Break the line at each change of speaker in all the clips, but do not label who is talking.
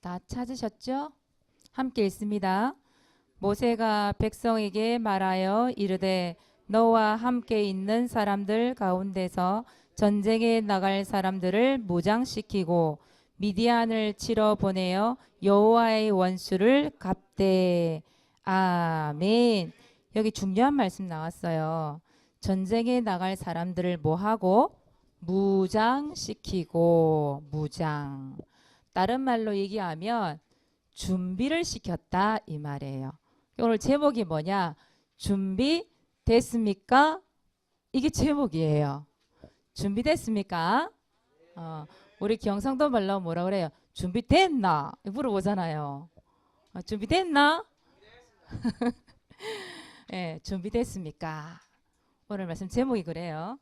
다 찾으셨죠? 함께 읽습니다. 모세가 백성에게 말하여 이르되 너와 함께 있는 사람들 가운데서 전쟁에 나갈 사람들을 무장시키고 미디안을 치러 보내어 여호와의 원수를 갚되. 아멘. 여기 중요한 말씀 나왔어요. 전쟁에 나갈 사람들을 뭐하고? 무장시키고. 무장. 다른 말로 얘기하면 준비를 시켰다 이 말이에요. 오늘 제목이 뭐냐? 준비됐습니까? 이게 제목이에요. 준비됐습니까? 우리 경상도 말로 뭐라 그래요? 준비됐나? 물어보잖아요. 준비됐나? 네, 준비됐습니까? 오늘 말씀 제목이 그래요.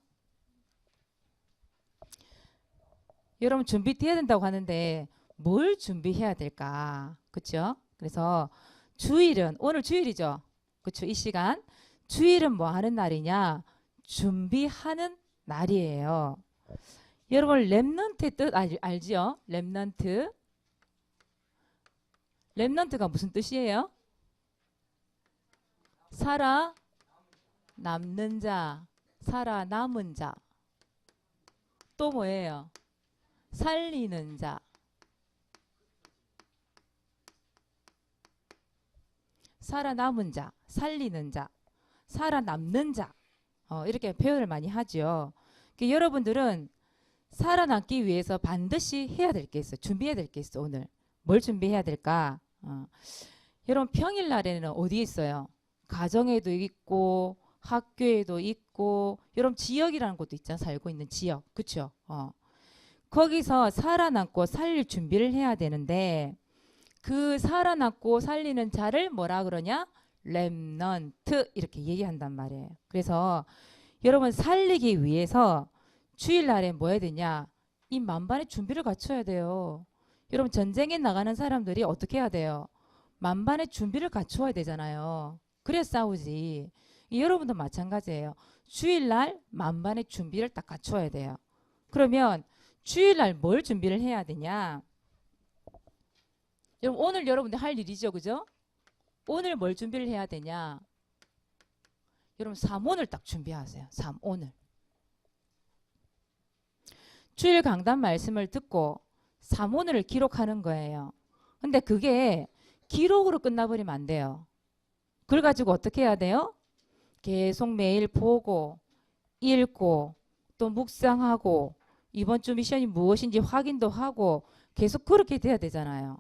여러분 준비돼야 된다고 하는데 뭘 준비해야 될까? 그렇죠? 그래서 주일은 오늘 주일이죠. 그렇죠? 이 시간 주일은 뭐 하는 날이냐? 준비하는 날이에요. 여러분 렘넌트의 뜻 알지요? 렘넌트. 렘넌트가 무슨 뜻이에요? 살아 남는 자, 살아 남은 자. 또 뭐예요? 살리는 자. 살아남은 자, 살리는 자, 살아남는 자. 이렇게 표현을 많이 하죠. 그러니까 여러분들은 살아남기 위해서 반드시 해야 될 게 있어요. 준비해야 될 게 있어. 오늘 뭘 준비해야 될까? 여러분 평일날에는 어디에 있어요? 가정에도 있고 학교에도 있고 여러분 지역이라는 곳도 있잖아. 살고 있는 지역. 그렇죠? 거기서 살아남고 살릴 준비를 해야 되는데 그 살아남고 살리는 자를 뭐라 그러냐? 렘넌트 이렇게 얘기한단 말이에요. 그래서 여러분 살리기 위해서 주일날에 뭐 해야 되냐? 이 만반의 준비를 갖춰야 돼요. 여러분 전쟁에 나가는 사람들이 어떻게 해야 돼요? 만반의 준비를 갖춰야 되잖아요. 그래야 싸우지. 여러분도 마찬가지예요. 주일날 만반의 준비를 딱 갖춰야 돼요. 그러면 주일날 뭘 준비를 해야 되냐? 여러분 오늘 여러분들 할 일이죠. 그죠? 오늘 뭘 준비를 해야 되냐? 여러분 삼오늘 딱 준비하세요. 삼오늘. 주일 강단 말씀을 듣고 삼오늘을 기록하는 거예요. 근데 그게 기록으로 끝나버리면 안 돼요. 그걸 가지고 어떻게 해야 돼요? 계속 매일 보고 읽고 또 묵상하고 이번 주 미션이 무엇인지 확인도 하고 계속 그렇게 돼야 되잖아요.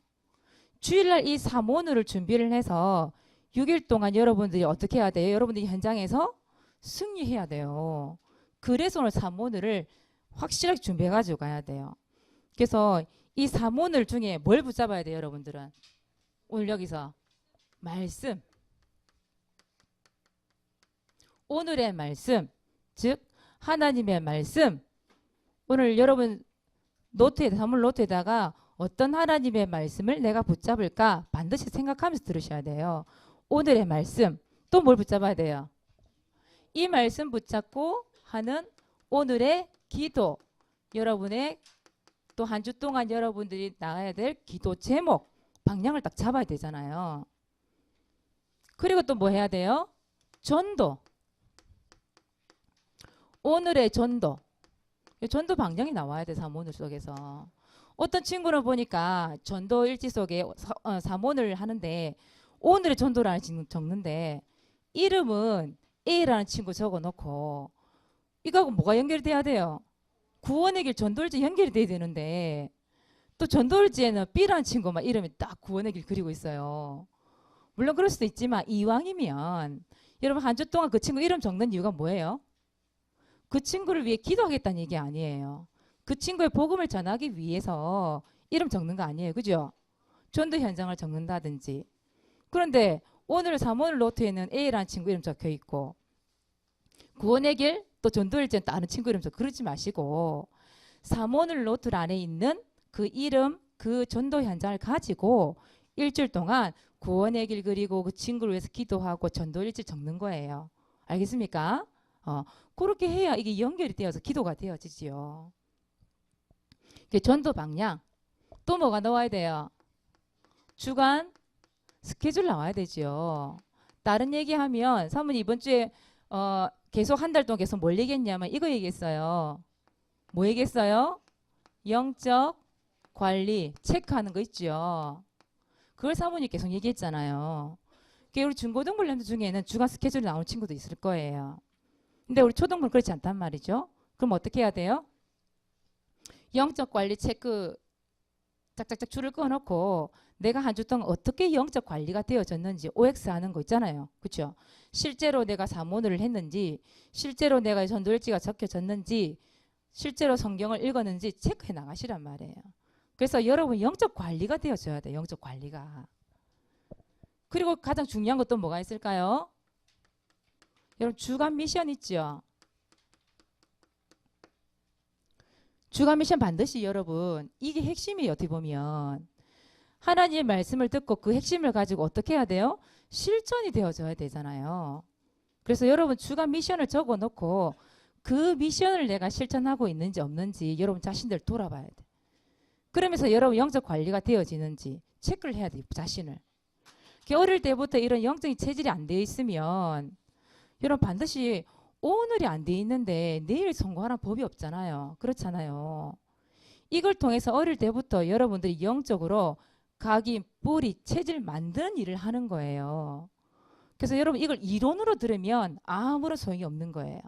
주일날 이 삼오늘을 준비를 해서 6일 동안 여러분들이 어떻게 해야 돼요? 여러분들이 현장에서 승리해야 돼요. 그래서 오늘 삼오늘을 확실하게 준비해가지고 가야 돼요. 그래서 이 삼오늘 중에 뭘 붙잡아야 돼요, 여러분들은? 오늘 여기서 말씀. 오늘의 말씀, 즉 하나님의 말씀. 오늘 여러분 삼오늘 노트에다가 어떤 하나님의 말씀을 내가 붙잡을까 반드시 생각하면서 들으셔야 돼요. 오늘의 말씀. 또 뭘 붙잡아야 돼요? 이 말씀 붙잡고 하는 오늘의 기도. 여러분의 또 한 주 동안 여러분들이 나가야 될 기도 제목, 방향을 딱 잡아야 되잖아요. 그리고 또 뭐 해야 돼요? 전도. 오늘의 전도. 전도 방향이 나와야 돼. 삼오늘 속에서. 어떤 친구를 보니까 전도 일지 속에 삼오늘 하는데 오늘의 전도라는 친구 적는데 이름은 A라는 친구 적어놓고 이거하고 뭐가 연결이 돼야 돼요? 구원의 길 전도일지 연결이 돼야 되는데 또 전도일지에는 B라는 친구만 이름이 딱 구원의 길 그리고 있어요. 물론 그럴 수도 있지만 이왕이면 여러분 한 주 동안 그 친구 이름 적는 이유가 뭐예요? 그 친구를 위해 기도하겠다는 얘기 아니에요. 그 친구의 복음을 전하기 위해서 이름 적는 거 아니에요. 그죠? 전도 현장을 적는다든지. 그런데 오늘 삼오늘 노트에는 A라는 친구 이름 적혀 있고 구원의 길 또 전도일지는 또 아는 친구 이름 적혀. 그러지 마시고 삼오늘 노트 안에 있는 그 이름 그 전도 현장을 가지고 일주일 동안 구원의 길 그리고 그 친구를 위해서 기도하고 전도일지 적는 거예요. 알겠습니까? 그렇게 해야 이게 연결이 되어서 기도가 되어지지요. 전도 방향. 또 뭐가 나와야 돼요? 주간 스케줄 나와야 되죠. 다른 얘기하면 사모님 이번 주에 계속 한 달 동안 계속 뭘 얘기했냐면 이거 얘기했어요. 뭐 얘기했어요? 영적 관리 체크하는 거 있죠. 그걸 사모님 계속 얘기했잖아요. 그게 우리 중고등부님들 중에는 주간 스케줄이 나오는 친구도 있을 거예요. 근데 우리 초등부는 그렇지 않단 말이죠. 그럼 어떻게 해야 돼요? 영적 관리 체크 짝짝짝 줄을 끊어놓고 내가 한 주 동안 어떻게 영적 관리가 되어졌는지 OX 하는 거 있잖아요. 그렇죠? 실제로 내가 사모를 했는지, 실제로 내가 전도일지가 적혀졌는지, 실제로 성경을 읽었는지 체크해 나가시란 말이에요. 그래서 여러분 영적 관리가 되어져야 돼요. 영적 관리가. 그리고 가장 중요한 것도 뭐가 있을까요? 여러분 주간 미션 있죠? 주간 미션 반드시 여러분 이게 핵심이에요. 어떻게 보면 하나님의 말씀을 듣고 그 핵심을 가지고 어떻게 해야 돼요? 실천이 되어져야 되잖아요. 그래서 여러분 주간 미션을 적어놓고 그 미션을 내가 실천하고 있는지 없는지 여러분 자신들 돌아봐야 돼. 그러면서 여러분 영적 관리가 되어지는지 체크를 해야 돼요. 자신을. 어릴 때부터 이런 영적인 체질이 안 되어 있으면 여러분 반드시 오늘이 안 돼 있는데 내일 성공하는 법이 없잖아요. 그렇잖아요. 이걸 통해서 어릴 때부터 여러분들이 영적으로 각인, 뿌리, 체질 만드는 일을 하는 거예요. 그래서 여러분 이걸 이론으로 들으면 아무런 소용이 없는 거예요.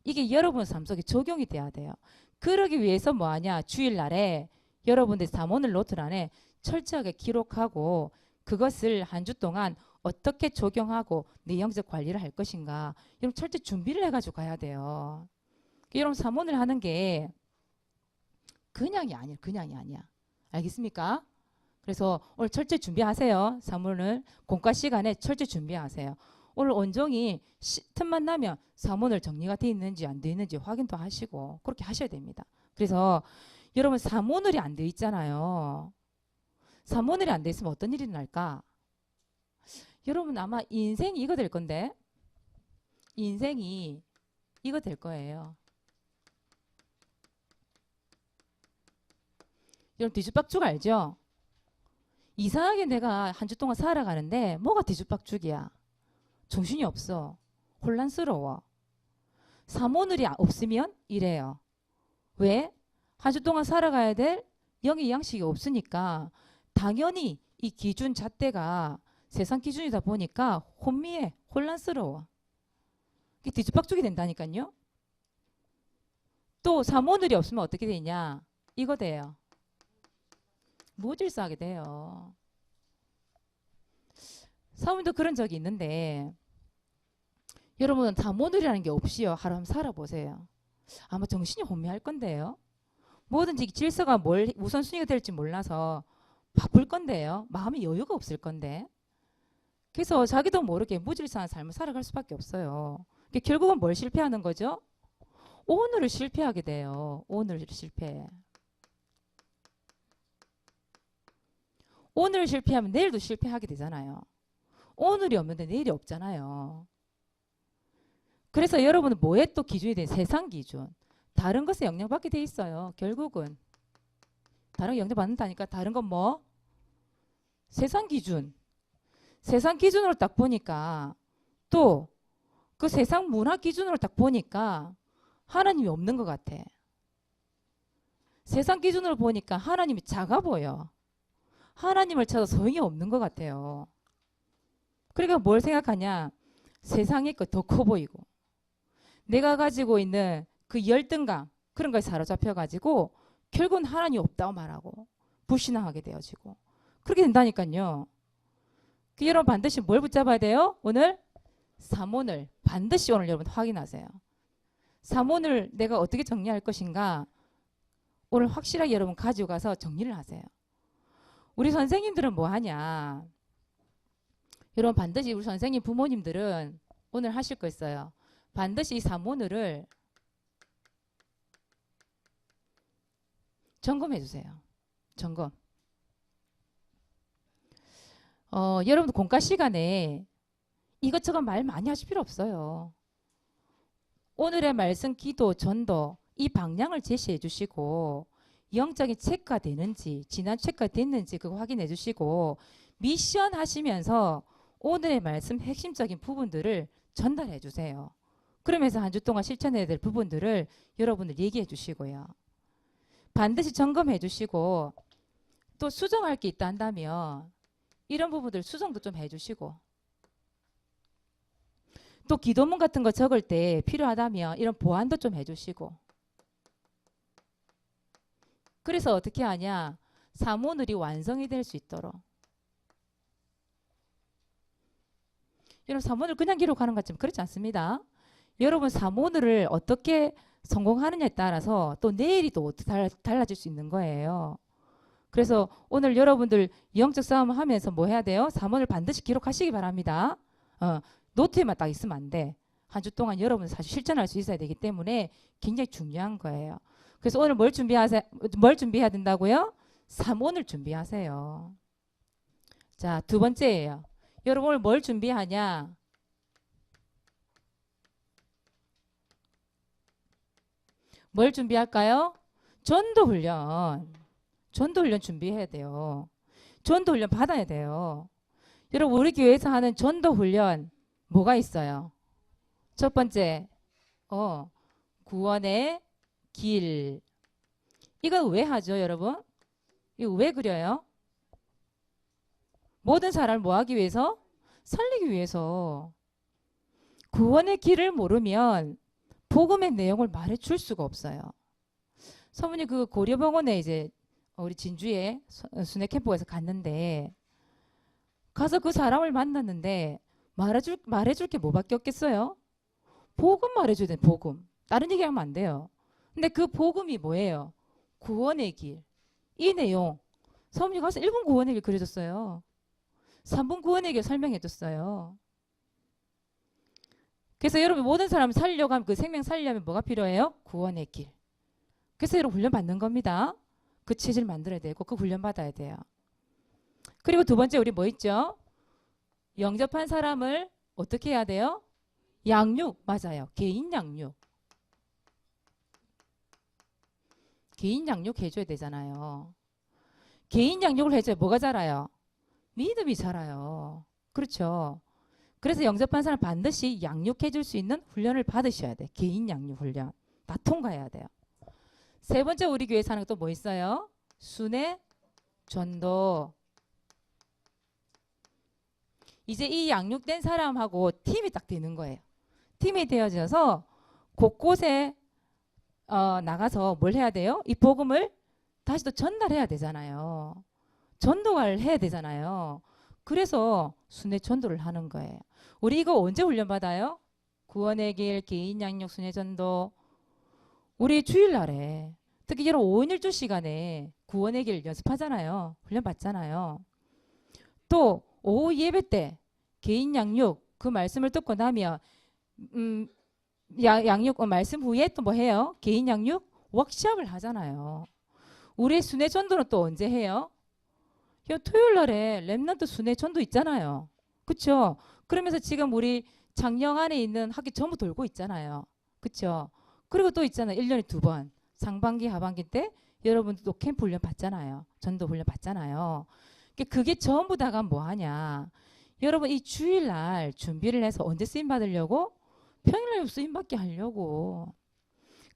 이게 여러분 삶 속에 적용이 돼야 돼요. 그러기 위해서 뭐하냐? 주일날에 여러분들 사모늘 노트 안에 철저하게 기록하고 그것을 한 주 동안 어떻게 적용하고 내 영적 관리를 할 것인가 여러분 철저히 준비를 해가지고 가야 돼요. 여러분 사모늘 하는 게 그냥이 아니야. 알겠습니까? 그래서 오늘 철저히 준비하세요. 사모늘 공과 시간에 철저히 준비하세요. 오늘 온종일 틈만 나면 사모늘 정리가 돼 있는지 안 돼 있는지 확인도 하시고 그렇게 하셔야 됩니다. 그래서 여러분 사모늘이 안 돼 있잖아요. 사모늘이 안 돼 있으면 어떤 일이 날까? 여러분 아마 인생이 이거 될 건데 인생이 이거 될 거예요. 여러분 뒤죽박죽 알죠? 이상하게 내가 한 주 동안 살아가는데 뭐가 뒤죽박죽이야. 정신이 없어. 혼란스러워. 사모늘이 없으면 이래요. 왜? 한 주 동안 살아가야 될 영의 양식이 없으니까 당연히 이 기준 잣대가 세상 기준이다 보니까 혼미해. 혼란스러워. 이게 뒤죽박죽이 된다니까요. 또 사모늘이 없으면 어떻게 되냐? 이거 돼요. 무질서하게 돼요. 사모님도 그런 적이 있는데 여러분 사모늘이라는 게 없이요. 하루 한번 살아보세요. 아마 정신이 혼미할 건데요. 뭐든지 질서가 뭘 우선순위가 될지 몰라서 바쁠 건데요. 마음의 여유가 없을 건데. 그래서 자기도 모르게 무질서한 삶을 살아갈 수밖에 없어요. 결국은 뭘 실패하는 거죠? 오늘을 실패하게 돼요. 오늘을 실패. 오늘 실패하면 내일도 실패하게 되잖아요. 오늘이 없는데 내일이 없잖아요. 그래서 여러분은 뭐에 또 기준이 돼? 세상 기준. 다른 것에 영향받게 돼 있어요. 결국은. 다른 거 영향받는다니까 다른 건 뭐? 세상 기준. 세상 기준으로 딱 보니까 또 그 세상 문화 기준으로 딱 보니까 하나님이 없는 것 같아. 세상 기준으로 보니까 하나님이 작아 보여. 하나님을 찾아 소용이 없는 것 같아요. 그러니까 뭘 생각하냐? 세상의 것 더 커 보이고 내가 가지고 있는 그 열등감 그런 거에 사로잡혀가지고 결국은 하나님이 없다고 말하고 불신앙하게 되어지고 그렇게 된다니까요. 여러분 반드시 뭘 붙잡아야 돼요? 오늘 사모늘 반드시 오늘 여러분 확인하세요. 사모늘 내가 어떻게 정리할 것인가 오늘 확실하게 여러분 가지고 가서 정리를 하세요. 우리 선생님들은 뭐 하냐? 여러분 반드시 우리 선생님 부모님들은 오늘 하실 거 있어요. 반드시 이 사모늘을 점검해 주세요. 점검. 여러분들 공과 시간에 이것저것 말 많이 하실 필요 없어요. 오늘의 말씀, 기도, 전도 이 방향을 제시해 주시고 영적인 체크가 되는지, 지난 체크가 됐는지 그거 확인해 주시고, 미션 하시면서 오늘의 말씀 핵심적인 부분들을 전달해 주세요. 그러면서 한 주 동안 실천해야 될 부분들을 여러분들 얘기해 주시고요. 반드시 점검해 주시고, 또 수정할 게 있다 한다면 이런 부분들 수정도 좀 해 주시고, 또 기도문 같은 거 적을 때 필요하다면 이런 보완도 좀 해주시고. 그래서 어떻게 하냐? 사모늘이 완성이 될 수 있도록. 여러분 사모늘 그냥 기록하는 것 같지만 그렇지 않습니다. 여러분 사모늘을 어떻게 성공하느냐에 따라서 또 내일이 또 달라질 수 있는 거예요. 그래서 오늘 여러분들 영적 싸움을 하면서 뭐 해야 돼요? 사모늘 반드시 기록하시기 바랍니다. 노트에만 딱 있으면 안 돼. 한 주 동안 여러분 사실 실천할 수 있어야 되기 때문에 굉장히 중요한 거예요. 그래서 오늘 뭘 준비해야 된다고요? 사모늘 준비하세요. 자, 두 번째예요. 여러분 오늘 뭘 준비하냐? 뭘 준비할까요? 전도훈련. 전도훈련 준비해야 돼요. 전도훈련 받아야 돼요. 여러분 우리 교회에서 하는 전도훈련 뭐가 있어요? 첫 번째, 구원의 길. 이거 왜 하죠, 여러분? 이거 왜 그려요? 모든 사람을 뭐 하기 위해서? 살리기 위해서. 구원의 길을 모르면 복음의 내용을 말해줄 수가 없어요. 사모님 그 고려병원에 이제 우리 진주에 순회 캠프에서 갔는데 가서 그 사람을 만났는데 말해줄 게 뭐밖에 없겠어요? 복음 말해줘야 돼, 복음. 다른 얘기하면 안 돼요. 근데 그 복음이 뭐예요? 구원의 길. 이 내용. 사모님 가서 1분 구원의 길 그려줬어요. 3분 구원의 길 설명해줬어요. 그래서 여러분 모든 사람을 살려고 하면 그 생명 살려면 뭐가 필요해요? 구원의 길. 그래서 여러분 훈련 받는 겁니다. 그 체질 만들어야 되고 그 훈련 받아야 돼요. 그리고 두 번째 우리 뭐 있죠? 영접한 사람을 어떻게 해야 돼요? 양육. 맞아요. 개인 양육. 개인 양육 해줘야 되잖아요. 개인 양육을 해줘야 뭐가 자라요? 믿음이 자라요. 그렇죠. 그래서 영접한 사람 반드시 양육해 줄 수 있는 훈련을 받으셔야 돼. 개인 양육 훈련. 다 통과해야 돼요. 세 번째 우리 교회에서 하는 또 뭐 있어요? 순회 전도. 이제 이 양육된 사람하고 팀이 딱 되는 거예요. 팀이 되어져서 곳곳에 나가서 뭘 해야 돼요? 이 복음을 다시 또 전달해야 되잖아요. 전도를 해야 되잖아요. 그래서 순회 전도를 하는 거예요. 우리 이거 언제 훈련받아요? 구원의 길, 개인 양육, 순회 전도. 우리 주일날에 특히 여러분 5인 1주 시간에 구원의 길 연습하잖아요. 훈련받잖아요. 또 오후 예배 때 개인 양육 그 말씀을 듣고 나면 양육 말씀 후에 또 뭐 해요? 개인 양육 워크숍을 하잖아요. 우리 순회 전도는 또 언제 해요? 토요일 날에 렘넌트 순회 전도 있잖아요. 그렇죠? 그러면서 지금 우리 장령 안에 있는 학기 전부 돌고 있잖아요. 그렇죠? 그리고 또 있잖아요. 1년에 2번. 상반기 하반기 때 여러분도 또 캠프 훈련 받잖아요. 전도 훈련 받잖아요. 그게 전부 다가 뭐 하냐? 여러분 이 주일날 준비를 해서 언제 쓰임 받으려고? 평일날 쓰임 받게 하려고.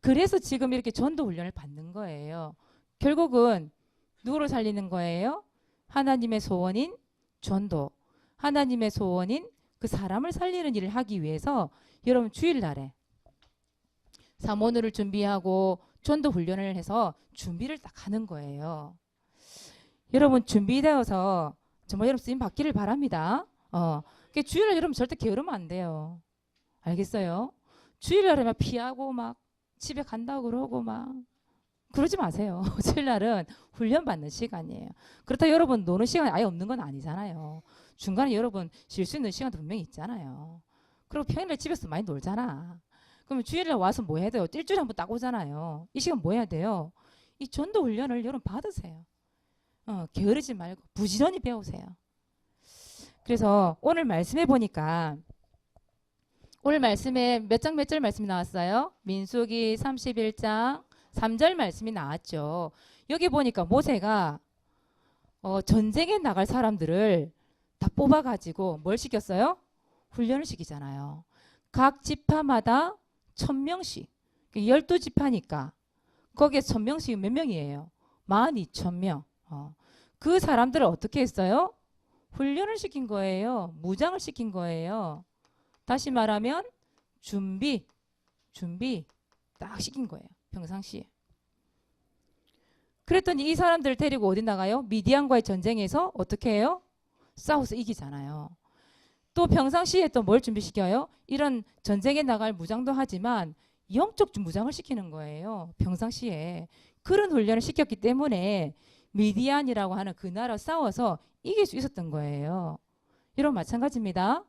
그래서 지금 이렇게 전도 훈련을 받는 거예요. 결국은 누구를 살리는 거예요? 하나님의 소원인 전도. 하나님의 소원인 그 사람을 살리는 일을 하기 위해서 여러분 주일날에 사모늘을 준비하고 전도 훈련을 해서 준비를 딱 하는 거예요. 여러분 준비되어서 정말 여러분 쓰임 받기를 바랍니다. 주일날 여러분 절대 게으르면 안 돼요. 알겠어요? 주일날에 막 피하고 막 집에 간다고 그러고 막 그러지 마세요. 주일날은 훈련 받는 시간이에요. 그렇다고 여러분 노는 시간이 아예 없는 건 아니잖아요. 중간에 여러분 쉴 수 있는 시간도 분명히 있잖아요. 그리고 평일날 집에서 많이 놀잖아. 그러면 주일날 와서 뭐 해야 돼요? 일주일에 한 번 딱 오잖아요. 이 시간 뭐 해야 돼요? 이 전도 훈련을 여러분 받으세요. 게으르지 말고 부지런히 배우세요. 그래서 오늘 말씀해 보니까 오늘 말씀에 몇 장 몇 절 말씀이 나왔어요? 민수기 31장 3절 말씀이 나왔죠. 여기 보니까 모세가 전쟁에 나갈 사람들을 다 뽑아가지고 뭘 시켰어요? 훈련을 시키잖아요. 각 지파마다 1000명씩. 12지파니까 거기에 1000명씩 몇 명이에요? 12,000명. 그 사람들을 어떻게 했어요? 훈련을 시킨 거예요. 무장을 시킨 거예요. 다시 말하면 준비 딱 시킨 거예요. 평상시에. 그랬더니 이 사람들을 데리고 어디 나가요? 미디안과의 전쟁에서 어떻게 해요? 싸워서 이기잖아요. 또 평상시에 또 뭘 준비시켜요? 이런 전쟁에 나갈 무장도 하지만 영적 무장을 시키는 거예요. 평상시에. 그런 훈련을 시켰기 때문에 미디안이라고 하는 그 나라 싸워서 이길 수 있었던 거예요. 여러분 마찬가지입니다.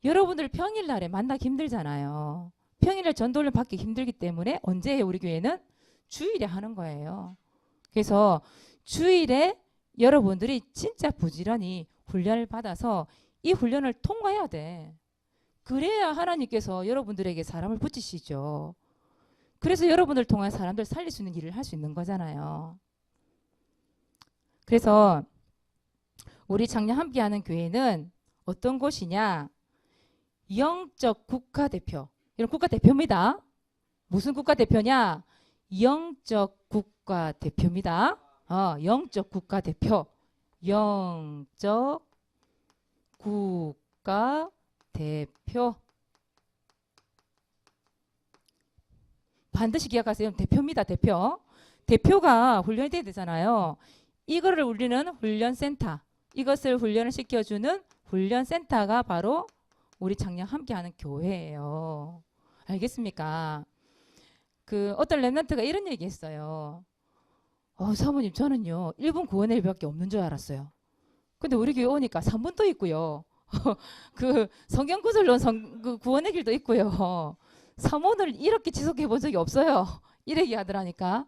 여러분들 평일날에 만나기 힘들잖아요. 평일날 전도훈련 받기 힘들기 때문에 언제 해요? 우리 교회는 주일에 하는 거예요. 그래서 주일에 여러분들이 진짜 부지런히 훈련을 받아서 이 훈련을 통과해야 돼. 그래야 하나님께서 여러분들에게 사람을 붙이시죠. 그래서 여러분을 통한 사람들 살릴 수 있는 일을 할 수 있는 거잖아요. 그래서 우리 작년 함께하는 교회는 어떤 곳이냐? 영적 국가대표. 이런 국가대표입니다. 무슨 국가대표냐? 영적 국가대표입니다. 영적 국가대표. 영적 국가대표. 반드시 기억하세요. 대표입니다. 대표. 대표가 훈련이 돼야 되잖아요. 이거를 우리는 훈련센터. 이것을 훈련을 시켜주는 훈련센터가 바로 우리 작년 함께하는 교회예요. 알겠습니까? 어떤 랩런트가 이런 얘기했어요. 사모님 저는요 1분 구원의 일밖에 없는 줄 알았어요. 근데 우리 교회 오니까 3분도 있고요. 성경 구절론 구원의 길도 있고요. 3원을 이렇게 지속해 본 적이 없어요. 이래 얘기하더라니까.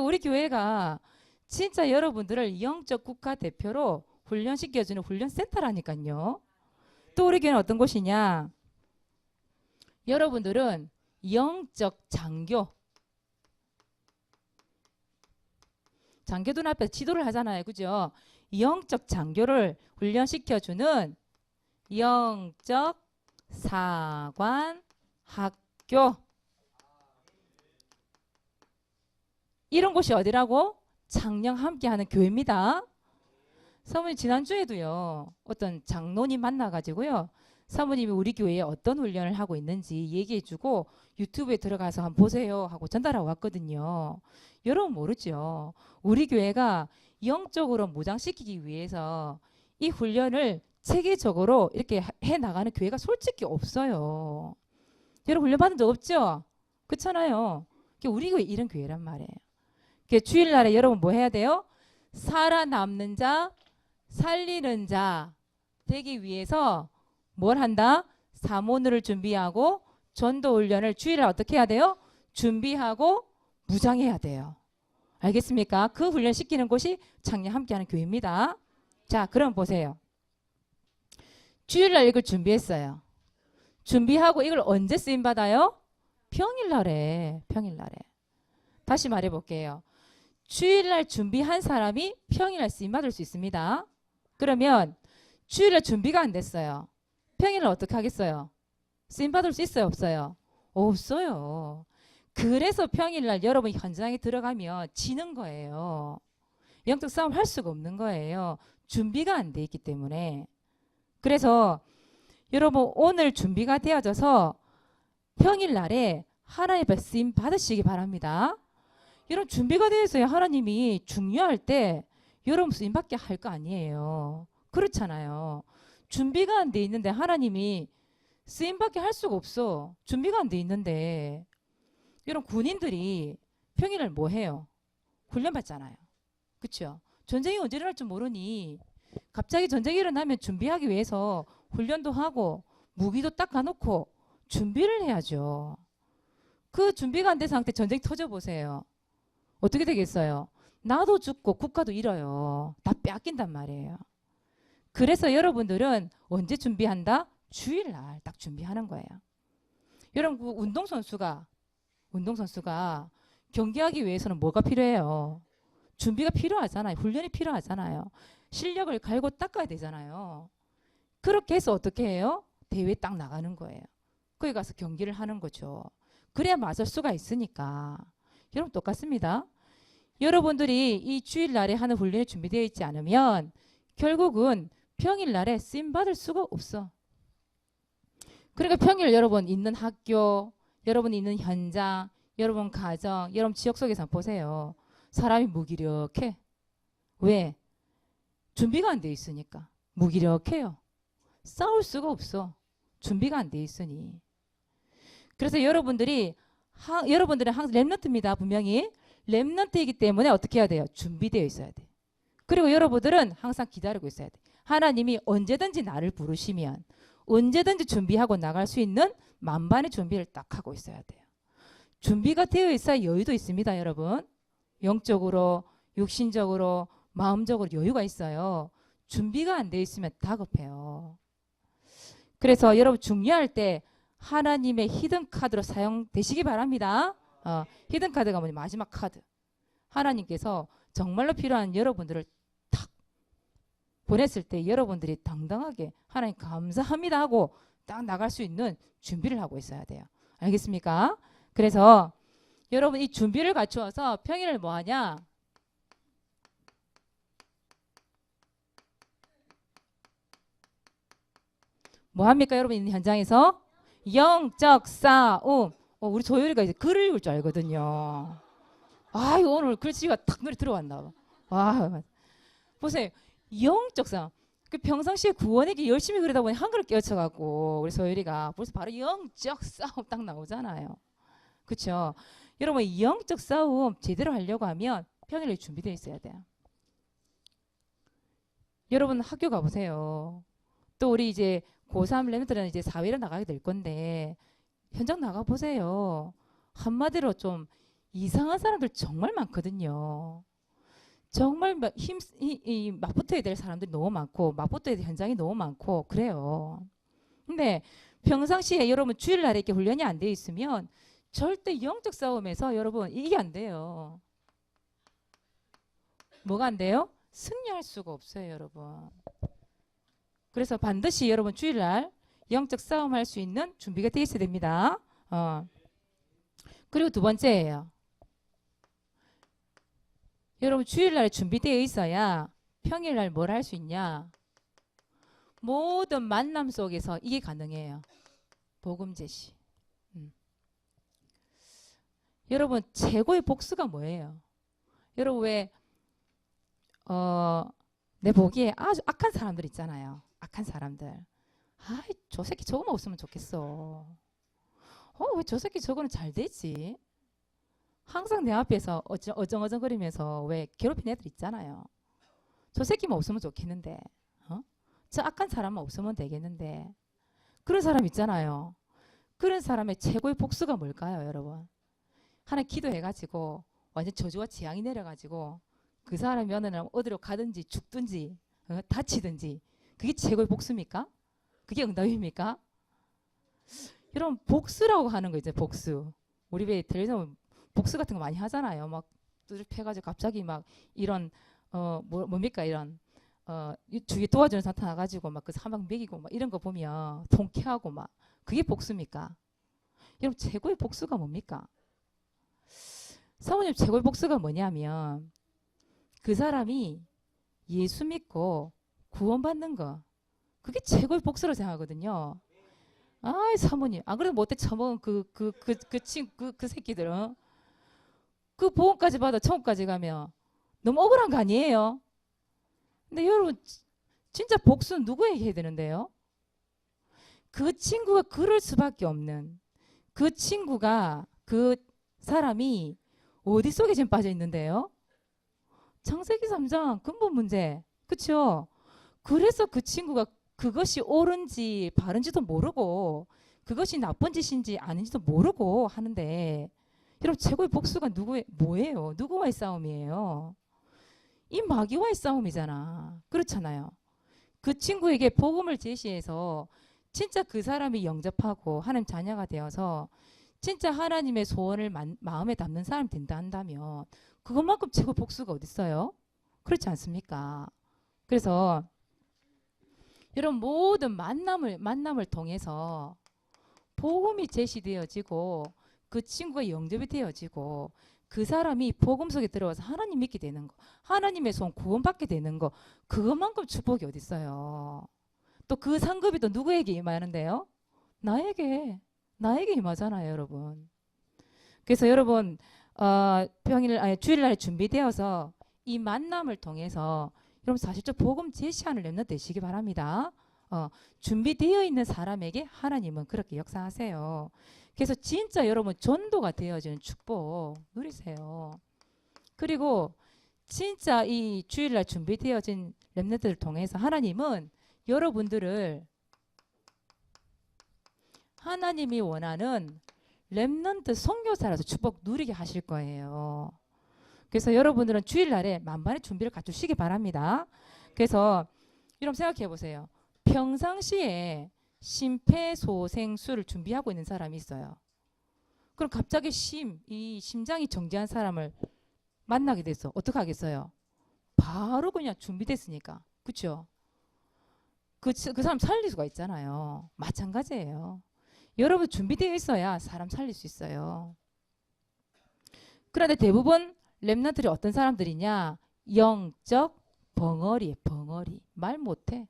우리 교회가 진짜 여러분들을 영적 국가대표로 훈련시켜주는 훈련센터라니까요. 또 우리 교회는 어떤 곳이냐? 여러분들은 영적 장교. 장교들 앞에서 지도를 하잖아요. 그죠? 영적 장교를 훈련시켜주는 영적 사관 학교. 이런 곳이 어디라고? 작년 함께하는 교회입니다. 사모님 지난주에도요. 어떤 장로님 만나가지고요. 사모님이 우리 교회에 어떤 훈련을 하고 있는지 얘기해주고 유튜브에 들어가서 한번 보세요 하고 전달하고 왔거든요. 여러분 모르죠. 우리 교회가 영적으로 무장시키기 위해서 이 훈련을 체계적으로 이렇게 해나가는 교회가 솔직히 없어요. 여러분 훈련 받은 적 없죠? 그렇잖아요. 우리 교회 이런 교회란 말이에요. 주일날에 여러분 뭐 해야 돼요? 살아남는 자, 살리는 자 되기 위해서 뭘 한다? 사모늘을 준비하고 전도 훈련을 주일에 어떻게 해야 돼요? 준비하고 무장해야 돼요. 알겠습니까? 그 훈련 시키는 곳이 작년 함께하는 교회입니다. 자, 그럼 보세요. 주일날 이걸 준비했어요. 준비하고 이걸 언제 쓰임 받아요? 평일날에. 다시 말해 볼게요. 주일날 준비한 사람이 평일날 쓰임 받을 수 있습니다. 그러면 주일날 준비가 안 됐어요. 평일날 어떻게 하겠어요? 쓰임 받을 수 있어요? 없어요? 없어요. 그래서 평일날 여러분 현장에 들어가면 지는 거예요. 영적 싸움 할 수가 없는 거예요. 준비가 안 돼 있기 때문에. 그래서 여러분 오늘 준비가 되어져서 평일날에 하나님 앞에 쓰임 받으시기 바랍니다. 여러분 준비가 되어 있어야 하나님이 중요할 때 여러분 쓰임받게 할 거 아니에요. 그렇잖아요. 준비가 안 돼 있는데 하나님이 쓰임받게 할 수가 없어. 준비가 안 돼 있는데. 여러분 군인들이 평일날 뭐 해요? 훈련 받잖아요. 그렇죠? 전쟁이 언제 일어날 줄 모르니 갑자기 전쟁이 일어나면 준비하기 위해서 훈련도 하고 무기도 딱 가놓고 준비를 해야죠. 그 준비가 안 된 상태 전쟁 터져보세요. 어떻게 되겠어요? 나도 죽고 국가도 잃어요. 다 빼앗긴단 말이에요. 그래서 여러분들은 언제 준비한다? 주일날 딱 준비하는 거예요. 여러분 운동선수가 경기하기 위해서는 뭐가 필요해요? 준비가 필요하잖아요. 훈련이 필요하잖아요. 실력을 갈고 닦아야 되잖아요. 그렇게 해서 어떻게 해요? 대회에 딱 나가는 거예요. 거기 가서 경기를 하는 거죠. 그래야 맞을 수가 있으니까. 여러분 똑같습니다. 여러분들이 이 주일날에 하는 훈련이 준비되어 있지 않으면 결국은 평일날에 쓰임받을 수가 없어. 그러니까 평일 여러분 있는 학교, 여러분 있는 현장, 여러분 가정, 여러분 지역 속에서 보세요. 사람이 무기력해. 왜? 준비가 안 돼 있으니까. 무기력해요. 싸울 수가 없어. 준비가 안 돼 있으니. 그래서 여러분들은 항상 렘넌트입니다. 분명히. 렘넌트이기 때문에 어떻게 해야 돼요? 준비되어 있어야 돼. 그리고 여러분들은 항상 기다리고 있어야 돼. 하나님이 언제든지 나를 부르시면 언제든지 준비하고 나갈 수 있는 만반의 준비를 딱 하고 있어야 돼요. 준비가 되어 있어야 여유도 있습니다, 여러분. 영적으로, 육신적으로, 마음적으로 여유가 있어요. 준비가 안 되어 있으면 다급해요. 그래서 여러분 중요할 때 하나님의 히든 카드로 사용되시기 바랍니다. 히든 카드가 뭐냐? 마지막 카드. 하나님께서 정말로 필요한 여러분들을 탁 보냈을 때 여러분들이 당당하게 하나님 감사합니다 하고 딱 나갈 수 있는 준비를 하고 있어야 돼요. 알겠습니까? 그래서 여러분 이 준비를 갖추어서 평일을 뭐 하냐? 뭐 합니까? 여러분 있는 현장에서 영적 싸움. 우리 조율이가 이제 글을 읽을 줄 알거든요. 아유 오늘 글씨가 탁 눈에 들어왔나 봐. 와 보세요. 영적 싸움. 그 평상시에 구원에게 열심히 그러다 보니 한글을 깨우쳐갖고 우리 소율이가 벌써 바로 영적 싸움 딱 나오잖아요. 그렇죠? 여러분 영적 싸움 제대로 하려고 하면 평일에 준비되어 있어야 돼요. 여러분 학교 가보세요. 또 우리 이제 고3 렘들은 이제 사회를 나가게 될 건데 현장 나가보세요. 한마디로 좀 이상한 사람들 정말 많거든요. 정말 맞붙어야 될 사람들이 너무 많고 맞붙어야 될 현장이 너무 많고 그래요. 근데 평상시에 여러분 주일날에 이렇게 훈련이 안 돼 있으면 절대 영적 싸움에서 여러분 이게 안 돼요. 뭐가 안 돼요? 승리할 수가 없어요, 여러분. 그래서 반드시 여러분 주일날 영적 싸움할 수 있는 준비가 돼 있어야 됩니다. 그리고 두 번째예요. 여러분 주일날 준비되어 있어야 평일날 뭘 할 수 있냐? 모든 만남 속에서 이게 가능해요. 복음 제시. 여러분 최고의 복수가 뭐예요? 여러분 왜 내 보기에 아주 악한 사람들 있잖아요. 악한 사람들. 아이 저 새끼 저거만 없으면 좋겠어. 왜 저 새끼 저거는 잘 되지? 항상 내 앞에서 어정어정거리면서 왜 괴롭힌 애들 있잖아요. 저 새끼만 없으면 좋겠는데 저 악한 사람만 없으면 되겠는데 그런 사람 있잖아요. 그런 사람의 최고의 복수가 뭘까요, 여러분? 하나 기도해가지고 완전 저주와 재앙이 내려가지고 그 사람이 어느 날 어디로 가든지 죽든지 다치든지 그게 최고의 복수입니까? 그게 응답입니까? 여러분 복수라고 하는 거 이제 복수. 우리 왜 텔레비전 복수 같은 거 많이 하잖아요. 막 뚜렷해가지고 갑자기 막 이런 뭡니까 이런 주위에 도와주는 사람 나가지고 막 그 사막 먹이고 막 이런 거 보면 통쾌하고 막 그게 복수입니까? 여러분 최고의 복수가 뭡니까? 사모님 최고의 복수가 뭐냐면 그 사람이 예수 믿고 구원받는 거 그게 최고의 복수로 생각하거든요. 아이 사모님 안 그래도 못돼 처먹은 그 새끼들은 그 보험까지 받아 천국까지 가면 너무 억울한 거 아니에요? 근데 여러분 진짜 복수는 누구에게 해야 되는데요? 그 친구가 그럴 수밖에 없는 그 친구가 그 사람이 어디 속에 지금 빠져 있는데요? 창세기 3장 근본 문제. 그렇죠? 그래서 그 친구가 그것이 옳은지 바른지도 모르고 그것이 나쁜 짓인지 아닌지도 모르고 하는데 여러분 최고의 복수가 뭐예요? 누구와의 싸움이에요? 이 마귀와의 싸움이잖아. 그렇잖아요. 그 친구에게 복음을 제시해서 진짜 그 사람이 영접하고 하나님 자녀가 되어서 진짜 하나님의 소원을 마음에 담는 사람이 된다 한다면 그것만큼 최고 복수가 어디 있어요? 그렇지 않습니까? 그래서 이런 모든 만남을 통해서 복음이 제시되어지고 그 친구가 영접이 되어지고 그 사람이 복음 속에 들어와서 하나님 믿게 되는 거, 하나님의 손 구원받게 되는 거, 그것만큼 축복이 어디 있어요? 또 그 상급이 또 누구에게 임하는데요? 나에게 임하잖아요, 여러분. 그래서 여러분 주일날에 준비되어서 이 만남을 통해서 여러분 사실적 복음 제시하는 렘넌트 되시기 바랍니다. 준비되어 있는 사람에게 하나님은 그렇게 역사하세요. 그래서 진짜 여러분 전도가 되어지는 축복 누리세요. 그리고 진짜 이 주일날 준비되어진 렘넌트를 통해서 하나님은 여러분들을 하나님이 원하는 렘넌트 선교사라서 축복 누리게 하실 거예요. 그래서 여러분들은 주일날에 만반의 준비를 갖추시기 바랍니다. 그래서 여러분 생각해 보세요. 평상시에 심폐소생술을 준비하고 있는 사람이 있어요. 그럼 갑자기 이 심장이 정지한 사람을 만나게 돼서 어떻게 하겠어요? 바로 그냥 준비됐으니까. 그렇죠? 그 사람 살릴 수가 있잖아요. 마찬가지예요. 여러분 준비되어 있어야 사람 살릴 수 있어요. 그런데 대부분 렘넌트들이 어떤 사람들이냐? 영적 벙어리. 말 못해.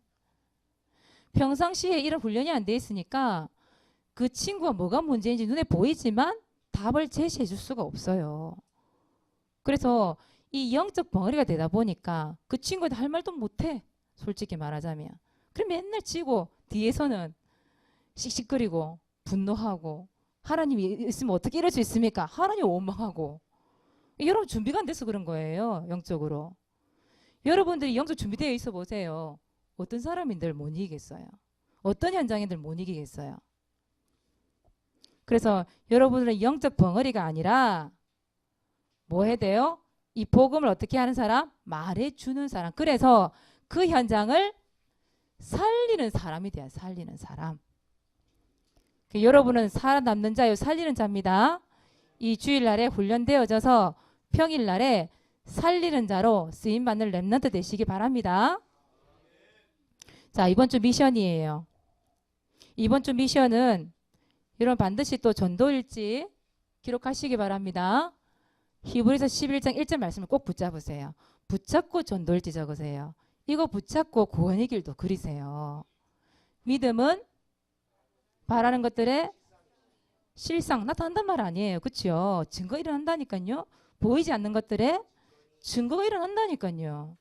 평상시에 이런 훈련이 안 돼 있으니까 그 친구가 뭐가 문제인지 눈에 보이지만 답을 제시해 줄 수가 없어요. 그래서 이 영적 벙어리가 되다 보니까 그 친구한테 할 말도 못해. 솔직히 말하자면. 그럼 맨날 지고 뒤에서는 씩씩거리고 분노하고 하나님이 있으면 어떻게 이럴 수 있습니까? 하나님 원망하고. 여러분 준비가 안 돼서 그런 거예요. 영적으로. 여러분들이 영적 준비되어 있어 보세요. 어떤 사람인들 못 이기겠어요. 어떤 현장인들 못 이기겠어요. 그래서 여러분들은 영적 벙어리가 아니라 뭐 해야 돼요? 이 복음을 어떻게 하는 사람? 말해주는 사람. 그래서 그 현장을 살리는 사람이 돼요. 살리는 사람. 여러분은 살아남는 자요 살리는 자입니다. 이 주일날에 훈련되어져서 평일날에 살리는 자로 쓰임받는 렘넌트 되시기 바랍니다. 자, 이번 주 미션이에요. 이번 주 미션은 여러분 반드시 또 전도일지 기록하시기 바랍니다. 히브리서 11장 1절 말씀을 꼭 붙잡으세요. 붙잡고 전도일지 적으세요. 이거 붙잡고 구원의 길도 그리세요. 믿음은 바라는 것들의 실상 나타난단 말 아니에요. 그렇죠? 증거 일어난다니까요. 보이지 않는 것들의 증거가 일어난다니까요.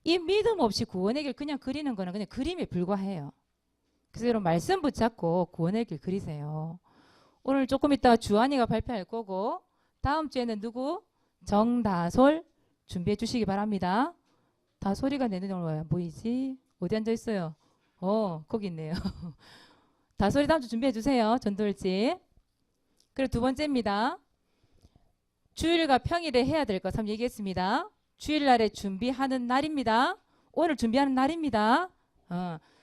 이 믿음 없이 구원의 길 그냥 그리는 거는 그냥 그림에 불과해요. 그래서 여러분 말씀 붙잡고 구원의 길 그리세요. 오늘 조금 이따 주한이가 발표할 거고 다음 주에는 누구? 정다솔 준비해 주시기 바랍니다. 다솔이가 내 눈에 오늘 왜 보이지? 어디 앉아 있어요? 거기 있네요. 다솔이 다음 주 준비해 주세요. 전도일지. 그리고 두 번째입니다. 주일과 평일에 해야 될 것 한번 얘기했습니다. 주일날에 준비하는 날입니다. 오늘 준비하는 날입니다.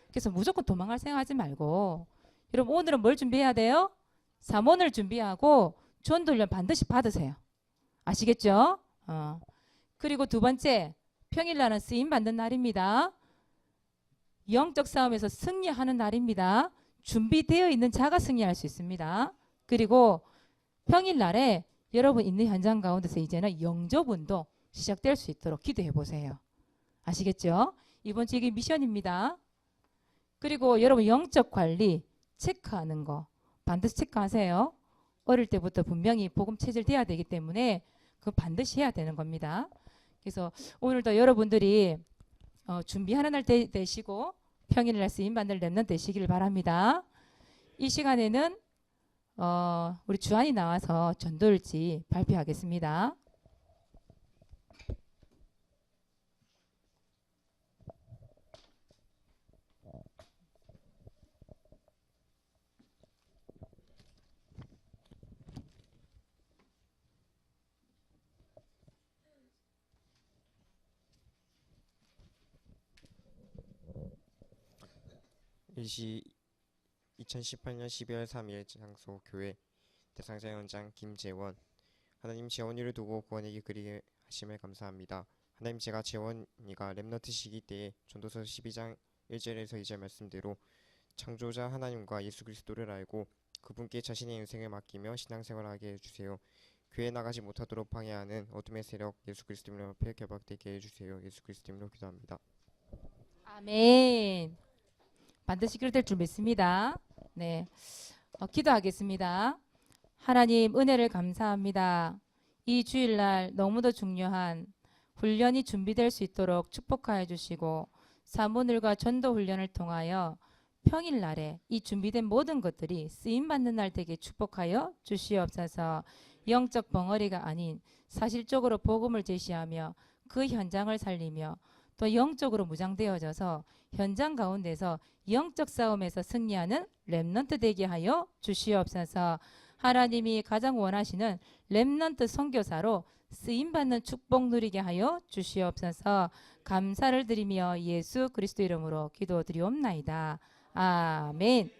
그래서 무조건 도망갈 생각하지 말고 여러분 오늘은 뭘 준비해야 돼요? 삼원을 준비하고 전도훈련 반드시 받으세요. 아시겠죠? 그리고 두 번째 평일날은 쓰임받는 날입니다. 영적 싸움에서 승리하는 날입니다. 준비되어 있는 자가 승리할 수 있습니다. 그리고 평일날에 여러분 있는 현장 가운데서 이제는 영접운동 시작될 수 있도록 기도해 보세요. 아시겠죠? 이번 주 이게 미션입니다. 그리고 여러분 영적 관리 체크하는 거 반드시 체크하세요. 어릴 때부터 분명히 복음 체질돼야 되기 때문에 그거 반드시 해야 되는 겁니다. 그래서 오늘도 여러분들이 준비하는 날 되시고 평일날 쓰임받는 렘넌트 되시기를 바랍니다. 이 시간에는 우리 주한이 나와서 전도일지 발표하겠습니다.
일시 2018년 12월 3일 장소 교회 대상자 연장 김재원. 하나님 재원이를 두고 구원에게 그리 하심을 감사합니다. 하나님 제가 재원이가 렘넌트 시기 때에 전도서 12장 1절에서 2절 말씀대로 창조자 하나님과 예수 그리스도를 알고 그분께 자신의 인생을 맡기며 신앙생활을 하게 해주세요. 교회 나가지 못하도록 방해하는 어둠의 세력 예수 그리스도님 앞에 결박되게 해주세요. 예수 그리스도님으로 기도합니다.
아멘. 반드시 그럴 줄 믿습니다. 네, 기도하겠습니다. 하나님 은혜를 감사합니다. 이 주일날 너무도 중요한 훈련이 준비될 수 있도록 축복하여 주시고 사모늘과 전도 훈련을 통하여 평일날에 이 준비된 모든 것들이 쓰임받는 날 되게 축복하여 주시옵소서. 영적 벙어리가 아닌 사실적으로 복음을 제시하며 그 현장을 살리며 또 영적으로 무장되어져서 현장 가운데서 영적 싸움에서 승리하는 렘넌트 되게 하여 주시옵소서. 하나님이 가장 원하시는 렘넌트 선교사로 쓰임받는 축복 누리게 하여 주시옵소서. 감사를 드리며 예수 그리스도 이름으로 기도드리옵나이다. 아멘.